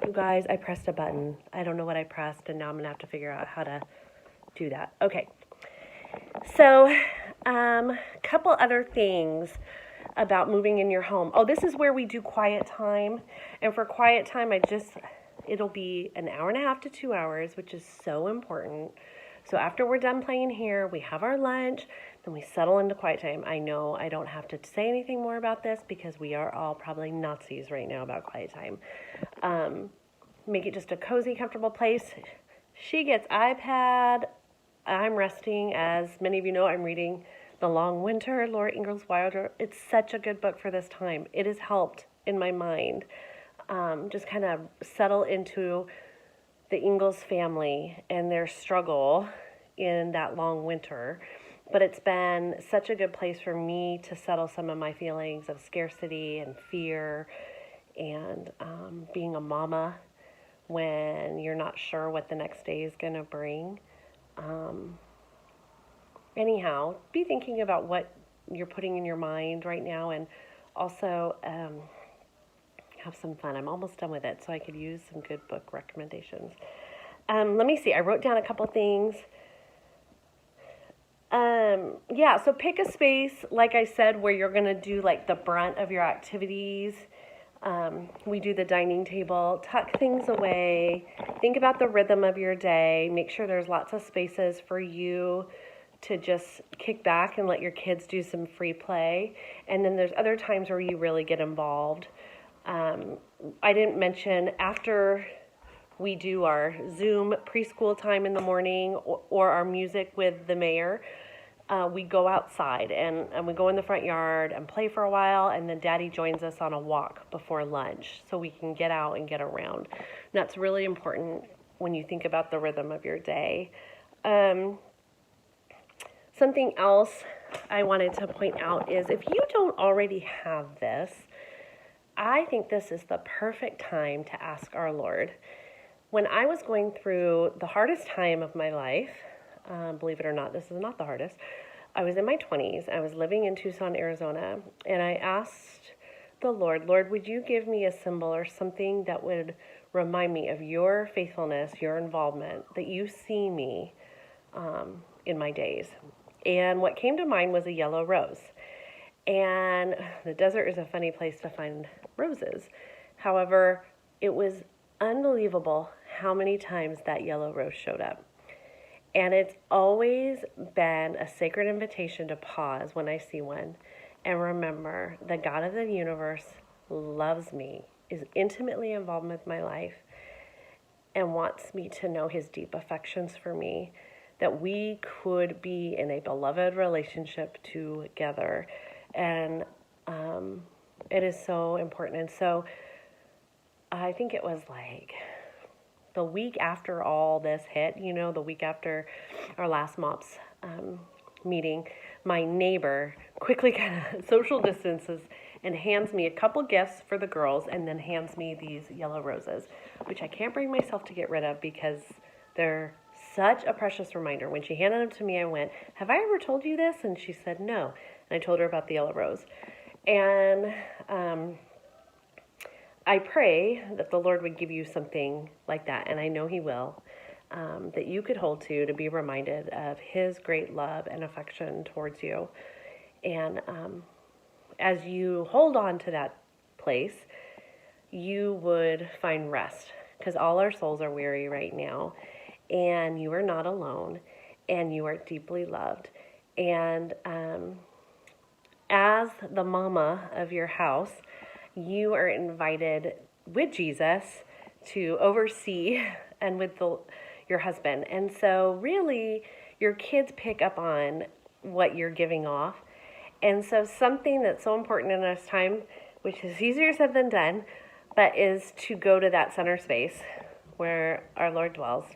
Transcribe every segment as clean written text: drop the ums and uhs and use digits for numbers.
You guys, I pressed a button. I don't know what I pressed, and now I'm going to have to figure out how to do that. Okay. So, couple other things about moving in your home. Oh, this is where we do quiet time. And for quiet time, it'll be an hour and a half to 2 hours, which is so important. So after we're done playing here, we have our lunch, then we settle into quiet time. I know I don't have to say anything more about this because we are all probably Nazis right now about quiet time. Make it just a cozy, comfortable place. She gets iPad. I'm resting. As many of you know, I'm reading The Long Winter, Laura Ingalls Wilder. It's such a good book for this time. It has helped in my mind just kind of settle into the Ingalls family and their struggle in that long winter. But it's been such a good place for me to settle some of my feelings of scarcity and fear and being a mama when you're not sure what the next day is going to bring. Anyhow, be thinking about what you're putting in your mind right now, and also have some fun. I'm almost done with it, so I could use some good book recommendations. Let me see. I wrote down a couple things. So pick a space, like I said, where you're going to do like the brunt of your activities. We do the dining table, tuck things away, think about the rhythm of your day, make sure there's lots of spaces for you to just kick back and let your kids do some free play. And then there's other times where you really get involved. I didn't mention after we do our Zoom preschool time in the morning or our music with the mayor, we go outside and we go in the front yard and play for a while, and then Daddy joins us on a walk before lunch so we can get out and get around. And that's really important when you think about the rhythm of your day. Something else I wanted to point out is if you don't already have this, I think this is the perfect time to ask our Lord. When I was going through the hardest time of my life, believe it or not, this is not the hardest. I was in my 20s. I was living in Tucson, Arizona, and I asked the Lord, would you give me a symbol or something that would remind me of your faithfulness, your involvement, that you see me in my days? And what came to mind was a yellow rose. And the desert is a funny place to find roses. However, it was unbelievable how many times that yellow rose showed up. And it's always been a sacred invitation to pause when I see one and remember the God of the universe loves me, is intimately involved with my life, and wants me to know his deep affections for me, that we could be in a beloved relationship together. And it is so important. And so I think it was like the week after all this hit, the week after our last MOPS meeting, my neighbor quickly kind of social distances and hands me a couple gifts for the girls and then hands me these yellow roses, which I can't bring myself to get rid of because they're such a precious reminder. When she handed them to me, I went, have I ever told you this? And she said, no. And I told her about the yellow rose. And I pray that the Lord would give you something like that, and I know he will, that you could hold to be reminded of his great love and affection towards you. And as you hold on to that place, you would find rest, because all our souls are weary right now, and you are not alone, and you are deeply loved. And as the mama of your house, you are invited with Jesus to oversee and with your husband. And so really your kids pick up on what you're giving off. And so something that's so important in this time, which is easier said than done, but is to go to that center space where our Lord dwells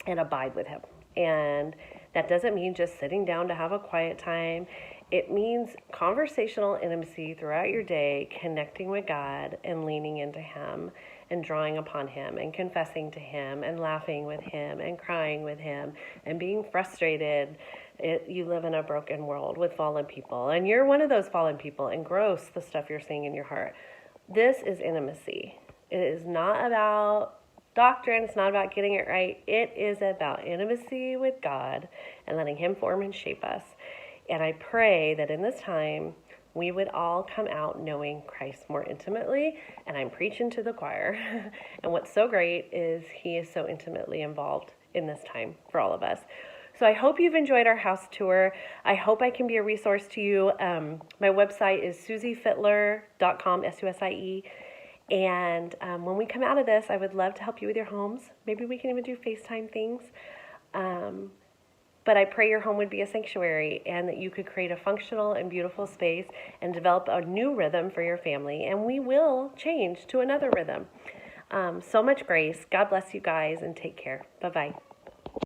and abide with him. And that doesn't mean just sitting down to have a quiet time. It means conversational intimacy throughout your day, connecting with God and leaning into him and drawing upon him and confessing to him and laughing with him and crying with him and being frustrated. You live in a broken world with fallen people, and you're one of those fallen people, and gross the stuff you're seeing in your heart. This is intimacy. It is not about doctrine. It's not about getting it right. It is about intimacy with God and letting Him form and shape us. And I pray that in this time, we would all come out knowing Christ more intimately. And I'm preaching to the choir. And what's so great is He is so intimately involved in this time for all of us. So I hope you've enjoyed our house tour. I hope I can be a resource to you. My website is susiefitler.com, SUSIE. And when we come out of this, I would love to help you with your homes. Maybe we can even do FaceTime things. But I pray your home would be a sanctuary and that you could create a functional and beautiful space and develop a new rhythm for your family. And we will change to another rhythm. So much grace. God bless you guys and take care. Bye-bye.